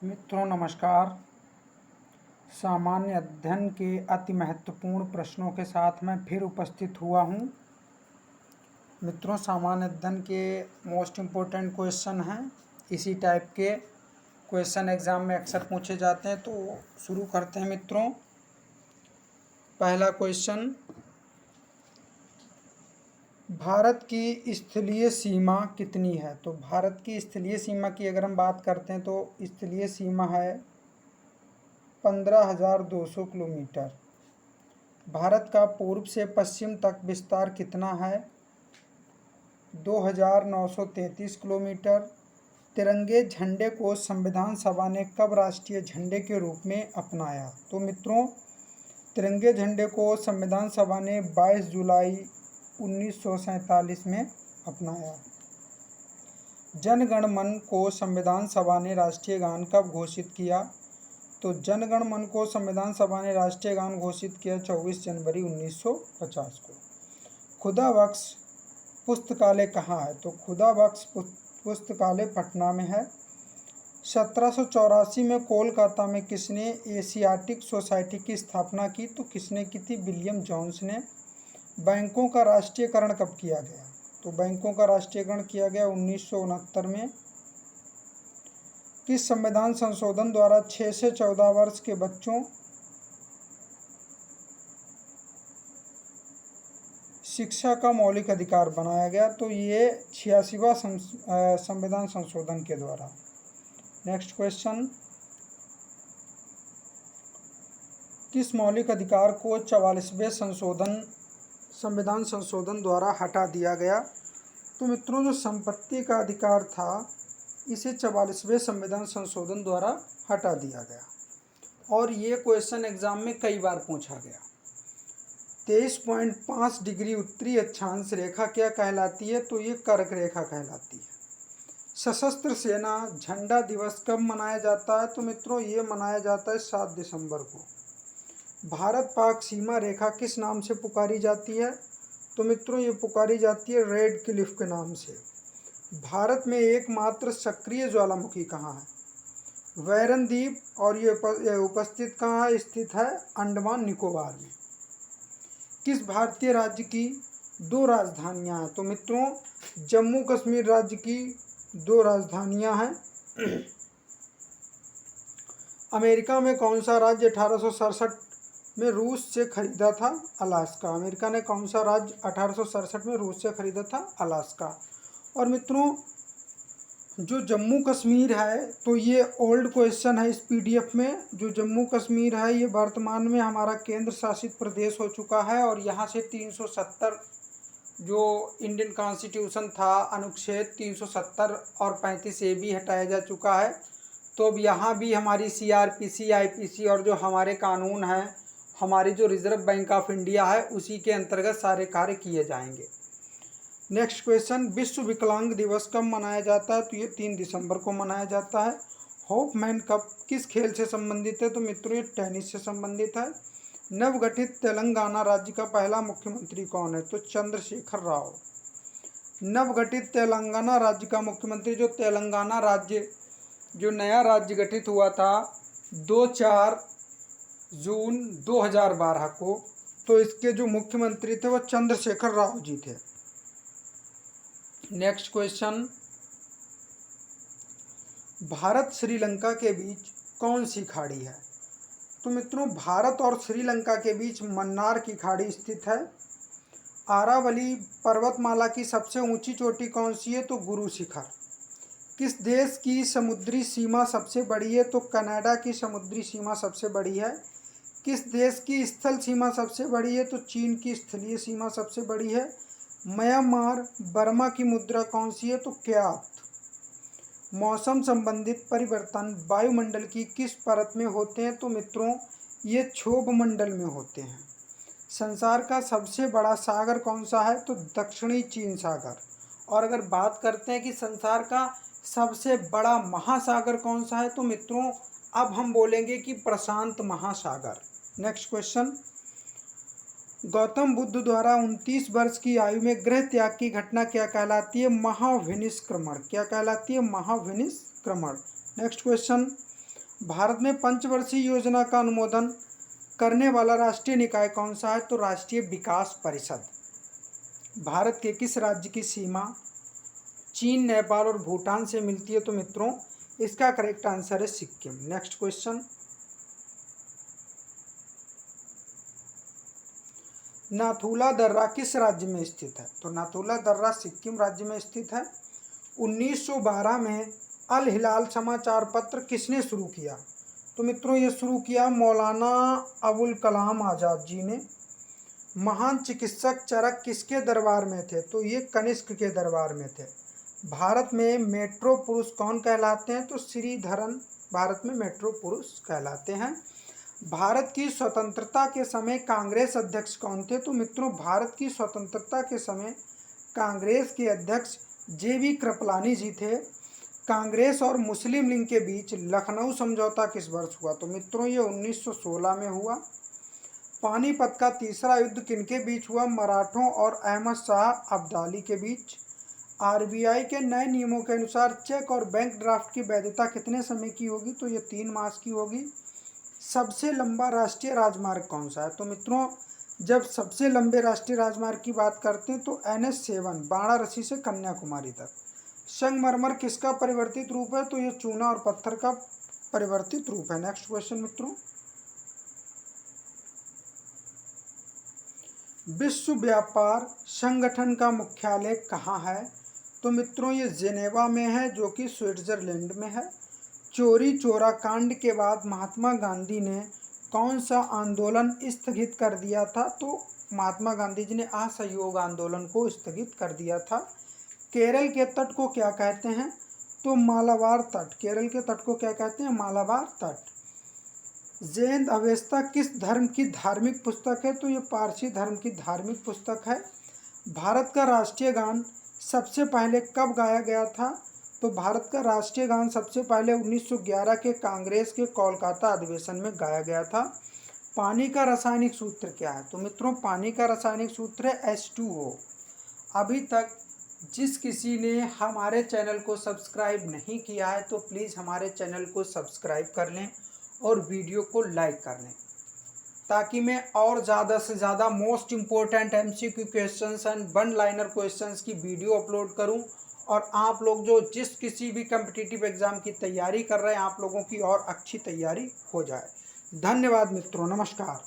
मित्रों नमस्कार। सामान्य अध्ययन के अति महत्वपूर्ण प्रश्नों के साथ मैं फिर उपस्थित हुआ हूँ। मित्रों, सामान्य अध्ययन के मोस्ट इम्पोर्टेंट क्वेश्चन हैं। इसी टाइप के क्वेश्चन एग्ज़ाम में अक्सर पूछे जाते हैं, तो शुरू करते हैं मित्रों। पहला क्वेश्चन, भारत की स्थलीय सीमा कितनी है? तो भारत की स्थलीय सीमा की अगर हम बात करते हैं तो स्थलीय सीमा है 15,200 किलोमीटर। भारत का पूर्व से पश्चिम तक विस्तार कितना है? 2,933 किलोमीटर। तिरंगे झंडे को संविधान सभा ने कब राष्ट्रीय झंडे के रूप में अपनाया? तो मित्रों, तिरंगे झंडे को संविधान सभा ने 22 जुलाई 1947 में अपनाया। जन गण मन को संविधान सभा ने राष्ट्रीय गान कब घोषित किया? तो जन गण मन को संविधान सभा ने राष्ट्रीय गान घोषित किया 24 जनवरी 1950 को। खुदा बख्श पुस्तकालय कहाँ है? तो खुदा बख्श पुस्तकालय पटना में है। 1784 में कोलकाता में किसने एशियाटिक सोसाइटी की स्थापना की? तो किसने की थी? विलियम जोन्स ने। बैंकों का राष्ट्रीयकरण कब किया गया? तो बैंकों का राष्ट्रीयकरण किया गया 1969 में। किस संविधान संशोधन द्वारा 6 से 14 वर्ष के बच्चों शिक्षा का मौलिक अधिकार बनाया गया? तो ये 86वां संविधान संशोधन के द्वारा। नेक्स्ट क्वेश्चन, किस मौलिक अधिकार को 44वें संविधान संशोधन द्वारा हटा दिया गया? तो मित्रों, जो संपत्ति का अधिकार था इसे 44वें संविधान संशोधन द्वारा हटा दिया गया। और ये क्वेश्चन एग्जाम में कई बार पूछा गया। 23.5 डिग्री उत्तरी अक्षांश रेखा क्या कहलाती है? तो ये कर्क रेखा कहलाती है। सशस्त्र सेना झंडा दिवस कब मनाया जाता है? तो मित्रों, ये मनाया जाता है 7 दिसंबर को। भारत पाक सीमा रेखा किस नाम से पुकारी जाती है? तो मित्रों, ये पुकारी जाती है रेड क्लिफ के नाम से। भारत में एकमात्र सक्रिय ज्वालामुखी कहाँ है? वैरन द्वीप। और ये उपस्थित कहाँ है? स्थित है अंडमान निकोबार में। किस भारतीय राज्य की 2 राजधानियां हैं? तो मित्रों, जम्मू कश्मीर राज्य की 2 राजधानियां हैं। अमेरिका में कौन सा राज्य 1867 में रूस से खरीदा था? अलास्का। अमेरिका ने कौन सा राज्य 1867 में रूस से खरीदा था? अलास्का। और मित्रों, जो जम्मू कश्मीर है, तो ये ओल्ड क्वेश्चन है इस पीडीएफ में। जो जम्मू कश्मीर है ये वर्तमान में हमारा केंद्र शासित प्रदेश हो चुका है। और यहाँ से 370 जो इंडियन कॉन्स्टिट्यूशन था, अनुच्छेद 370 और 35A भी हटाया जा चुका है। तो अब यहाँ भी हमारी CRPC, IPC और जो हमारे कानून हैं, हमारी जो रिजर्व बैंक ऑफ इंडिया है, उसी के अंतर्गत सारे कार्य किए जाएंगे। नेक्स्ट क्वेश्चन, विश्व विकलांग दिवस कब मनाया जाता है? तो ये 3 दिसंबर को मनाया जाता है। होपमैन कप किस खेल से संबंधित है? तो मित्रों, ये टेनिस से संबंधित है। नवगठित तेलंगाना राज्य का पहला मुख्यमंत्री कौन है? तो चंद्रशेखर राव। नवगठित तेलंगाना राज्य का मुख्यमंत्री, जो तेलंगाना राज्य जो नया राज्य गठित हुआ था 4 जून 2012 को, तो इसके जो मुख्यमंत्री थे वो चंद्रशेखर राव जी थे। नेक्स्ट क्वेश्चन, भारत श्रीलंका के बीच कौन सी खाड़ी है? तो मित्रों, भारत और श्रीलंका के बीच मन्नार की खाड़ी स्थित है। आरावली पर्वतमाला की सबसे ऊंची चोटी कौन सी है? तो गुरु शिखर। किस देश की समुद्री सीमा सबसे बड़ी है? तो कनाडा की समुद्री सीमा सबसे बड़ी है। किस देश की स्थल सीमा सबसे बड़ी है? तो चीन की स्थलीय सीमा सबसे बड़ी है। म्यांमार बर्मा की मुद्रा कौन सी है? तो क्यात। मौसम संबंधित परिवर्तन वायुमंडल की किस परत में होते हैं? तो मित्रों, ये क्षोभ मंडल में होते हैं। संसार का सबसे बड़ा सागर कौन सा है? तो दक्षिणी चीन सागर। और अगर बात करते हैं कि संसार का सबसे बड़ा महासागर कौन सा है, तो मित्रों अब हम बोलेंगे कि प्रशांत महासागर। नेक्स्ट क्वेश्चन, गौतम बुद्ध द्वारा 29 वर्ष की आयु में गृह त्याग की घटना क्या कहलाती है? महाविनिष्क्रमण। क्या कहलाती है? महाविनिष्क्रमण। नेक्स्ट क्वेश्चन, भारत में पंचवर्षीय योजना का अनुमोदन करने वाला राष्ट्रीय निकाय कौन सा है? तो राष्ट्रीय विकास परिषद। भारत के किस राज्य की सीमा चीन, नेपाल और भूटान से मिलती है? तो मित्रों इसका करेक्ट आंसर है सिक्किम। नेक्स्ट क्वेश्चन, नाथुला दर्रा किस राज्य में स्थित है? तो नाथुला दर्रा सिक्किम राज्य में स्थित है। 1912 में अल हिलाल समाचार पत्र किसने शुरू किया? तो मित्रों ये शुरू किया मौलाना अबुल कलाम आज़ाद जी ने। महान चिकित्सक चरक किसके दरबार में थे? तो ये कनिष्क के दरबार में थे। भारत में मेट्रो पुरुष कौन कहलाते हैं? तो श्रीधरन भारत में मेट्रो पुरुष कहलाते हैं। भारत की स्वतंत्रता के समय कांग्रेस अध्यक्ष कौन थे? तो मित्रों भारत की स्वतंत्रता के समय कांग्रेस के अध्यक्ष JV कृपलानी जी थे। कांग्रेस और मुस्लिम लीग के बीच लखनऊ समझौता किस वर्ष हुआ? तो मित्रों ये 1916 में हुआ। पानीपत का तीसरा युद्ध किनके बीच हुआ? मराठों और अहमद शाह अब्दाली के बीच। RBI के नए नियमों के अनुसार चेक और बैंक ड्राफ्ट की वैधता कितने समय की होगी? तो ये 3 मास की होगी। सबसे लंबा राष्ट्रीय राजमार्ग कौन सा है? तो मित्रों जब सबसे लंबे राष्ट्रीय राजमार्ग की बात करते हैं तो NH7 वाराणसी से कन्याकुमारी तक। संगमरमर किसका परिवर्तित रूप है? तो ये चूना और पत्थर का परिवर्तित रूप है। नेक्स्ट क्वेश्चन मित्रों, विश्व व्यापार संगठन का मुख्यालय कहाँ है? तो मित्रों ये जिनेवा में है, जो कि स्विट्जरलैंड में है। चोरी चोरा कांड के बाद महात्मा गांधी ने कौन सा आंदोलन स्थगित कर दिया था? तो महात्मा गांधी जी ने असहयोग आंदोलन को स्थगित कर दिया था। केरल के तट को क्या कहते हैं? तो मालाबार तट। केरल के तट को क्या कहते हैं? मालाबार तट। जैन अवेस्ता किस धर्म की धार्मिक पुस्तक है? तो ये पारसी धर्म की धार्मिक पुस्तक है। भारत का राष्ट्रीय गान सबसे पहले कब गाया गया था? तो भारत का राष्ट्रीय गान सबसे पहले 1911 के कांग्रेस के कोलकाता अधिवेशन में गाया गया था। पानी का रासायनिक सूत्र क्या है? तो मित्रों पानी का रासायनिक सूत्र है H2O। अभी तक जिस किसी ने हमारे चैनल को सब्सक्राइब नहीं किया है तो प्लीज़ हमारे चैनल को सब्सक्राइब कर लें और वीडियो को लाइक कर लें, ताकि मैं और ज़्यादा से ज़्यादा most important MCQ questions and one liner questions की वीडियो अपलोड करूं और आप लोग जो जिस किसी भी कम्पिटिटिव एग्ज़ाम की तैयारी कर रहे हैं आप लोगों की और अच्छी तैयारी हो जाए। धन्यवाद मित्रों, नमस्कार।